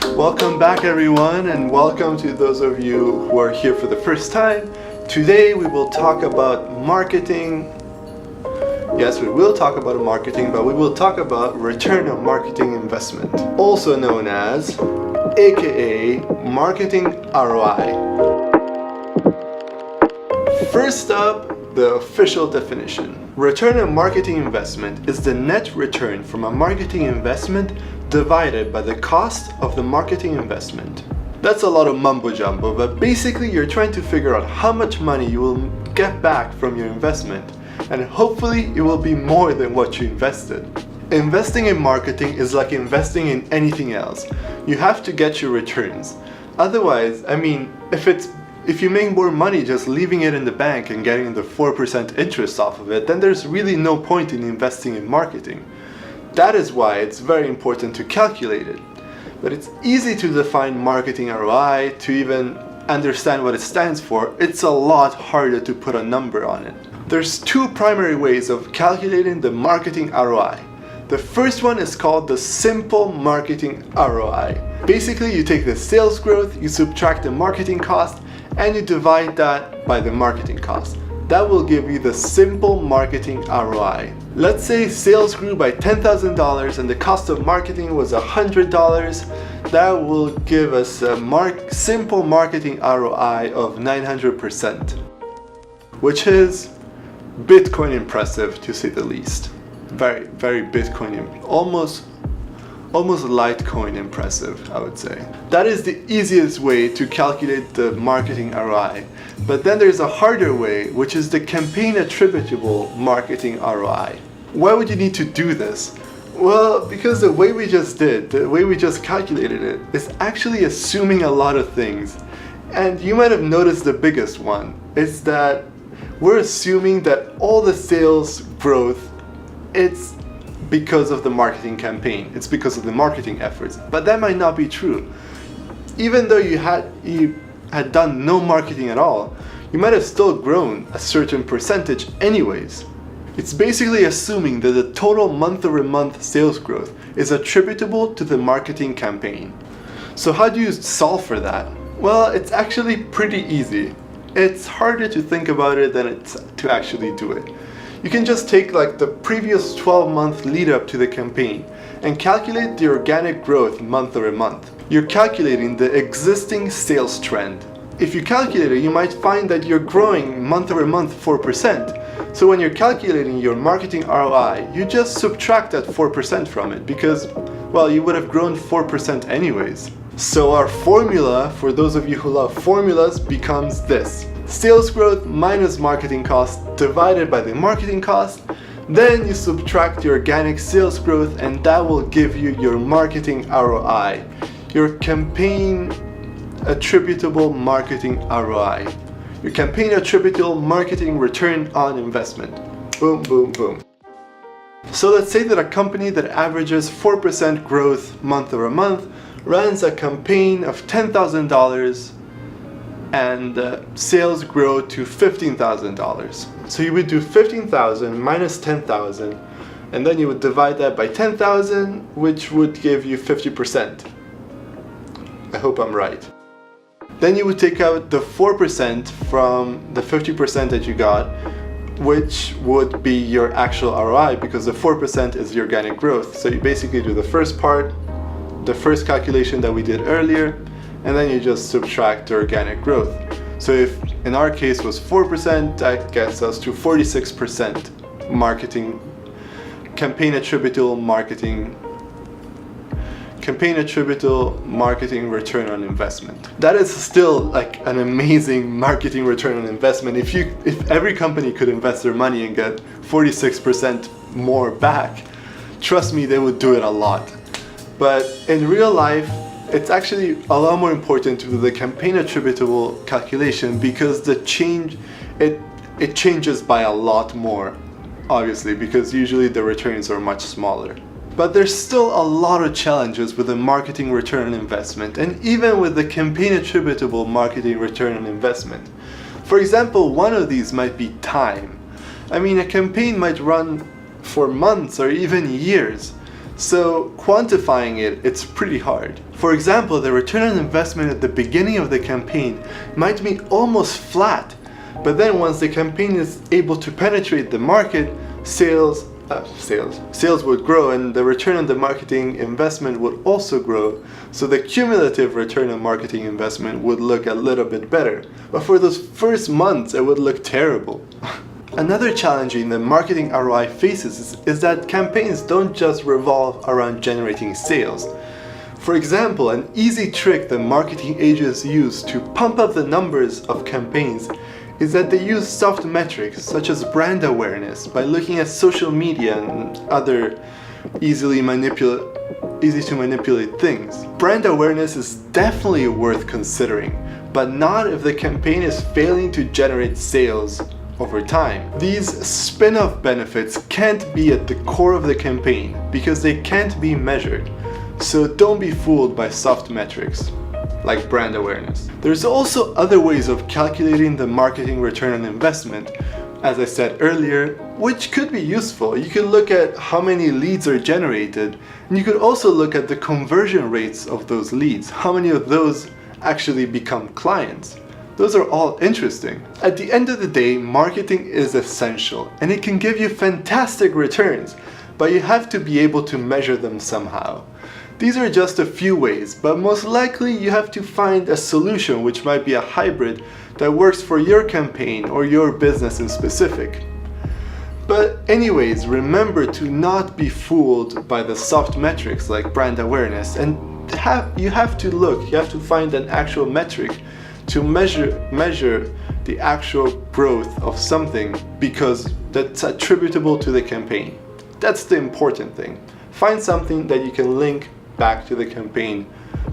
Welcome back everyone, and welcome to those of you who are here for the first time. Today we will talk about marketing. Yes, we will talk about marketing, but we will talk about return on marketing investment, also known as aka marketing ROI. First up, the official definition. Return on marketing investment is the net return from a marketing investment divided by the cost of the marketing investment. That's a lot of mumbo jumbo, but basically you're trying to figure out how much money you will get back from your investment, and hopefully it will be more than what you invested. Investing in marketing is like investing in anything else. You have to get your returns. Otherwise, if you make more money just leaving it in the bank and getting the 4% interest off of it, then there's really no point in investing in marketing. That is why it's very important to calculate it. But it's easy to define marketing ROI, to even understand what it stands for. It's a lot harder to put a number on it. There's two primary ways of calculating the marketing ROI. The first one is called the simple marketing ROI. Basically, you take the sales growth, you subtract the marketing cost, and you divide that by the marketing cost. That will give you the simple marketing ROI. Let's say sales grew by $10,000 and the cost of marketing was $100. That will give us a simple marketing ROI of 900%, which is Bitcoin impressive, to say the least. Very, very Bitcoin, almost Litecoin impressive, I would say. That is the easiest way to calculate the marketing ROI. But then there's a harder way, which is the campaign attributable marketing ROI. Why would you need to do this? Well, because the way we just calculated it, is actually assuming a lot of things. And you might have noticed the biggest one is that we're assuming that all the sales growth, it's because of the marketing campaign. It's because of the marketing efforts. But that might not be true. Even though you had done no marketing at all, you might have still grown a certain percentage anyways. It's basically assuming that the total month-over-month sales growth is attributable to the marketing campaign. So how do you solve for that? Well, it's actually pretty easy. It's harder to think about it than it's to actually do it. You can just take like the previous 12-month lead up to the campaign and calculate the organic growth month over month. You're calculating the existing sales trend. If you calculate it, you might find that you're growing month over month 4%. So when you're calculating your marketing ROI, you just subtract that 4% from it because, well, you would have grown 4% anyways. So our formula, for those of you who love formulas, becomes this. Sales growth minus marketing cost divided by the marketing cost. Then you subtract your organic sales growth, and that will give you your marketing ROI, your campaign attributable marketing ROI, your campaign attributable marketing return on investment. Boom, boom, boom. So let's say that a company that averages 4% growth month over month runs a campaign of $10,000 and sales grow to $15,000. So you would do 15,000 minus 10,000, and then you would divide that by 10,000, which would give you 50%. I hope I'm right. Then you would take out the 4% from the 50% that you got, which would be your actual ROI, because the 4% is the organic growth. So you basically do the first part, the first calculation that we did earlier, and then you just subtract the organic growth. So if in our case was 4%, that gets us to 46% marketing, campaign attributable marketing return on investment. That is still like an amazing marketing return on investment. If every company could invest their money and get 46% more back, trust me, they would do it a lot. But in real life, it's actually a lot more important to do the campaign attributable calculation because it changes by a lot more, obviously, because usually the returns are much smaller. But there's still a lot of challenges with the marketing return on investment, and even with the campaign attributable marketing return on investment. For example, one of these might be time. A campaign might run for months or even years. So quantifying it's pretty hard. For example, the return on investment at the beginning of the campaign might be almost flat, but then once the campaign is able to penetrate the market, sales would grow, and the return on the marketing investment would also grow, so the cumulative return on marketing investment would look a little bit better. But for those first months, it would look terrible. Another challenge the marketing ROI faces is that campaigns don't just revolve around generating sales. For example, an easy trick that marketing agents use to pump up the numbers of campaigns is that they use soft metrics such as brand awareness by looking at social media and other easy to manipulate things. Brand awareness is definitely worth considering, but not if the campaign is failing to generate sales over time. These spin-off benefits can't be at the core of the campaign because they can't be measured. So don't be fooled by soft metrics like brand awareness. There's also other ways of calculating the marketing return on investment, as I said earlier, which could be useful. You could look at how many leads are generated, and you could also look at the conversion rates of those leads. How many of those actually become clients? Those are all interesting. At the end of the day, marketing is essential, and it can give you fantastic returns, but you have to be able to measure them somehow. These are just a few ways, but most likely you have to find a solution which might be a hybrid that works for your campaign or your business in specific. But anyways, remember to not be fooled by the soft metrics like brand awareness, and you have to find an actual metric to measure the actual growth of something, because that's attributable to the campaign. That's the important thing. Find something that you can link back to the campaign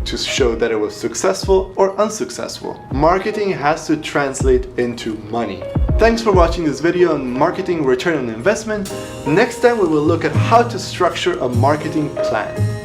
to show that it was successful or unsuccessful. Marketing has to translate into money. Thanks for watching this video on marketing return on investment. Next time we will look at how to structure a marketing plan.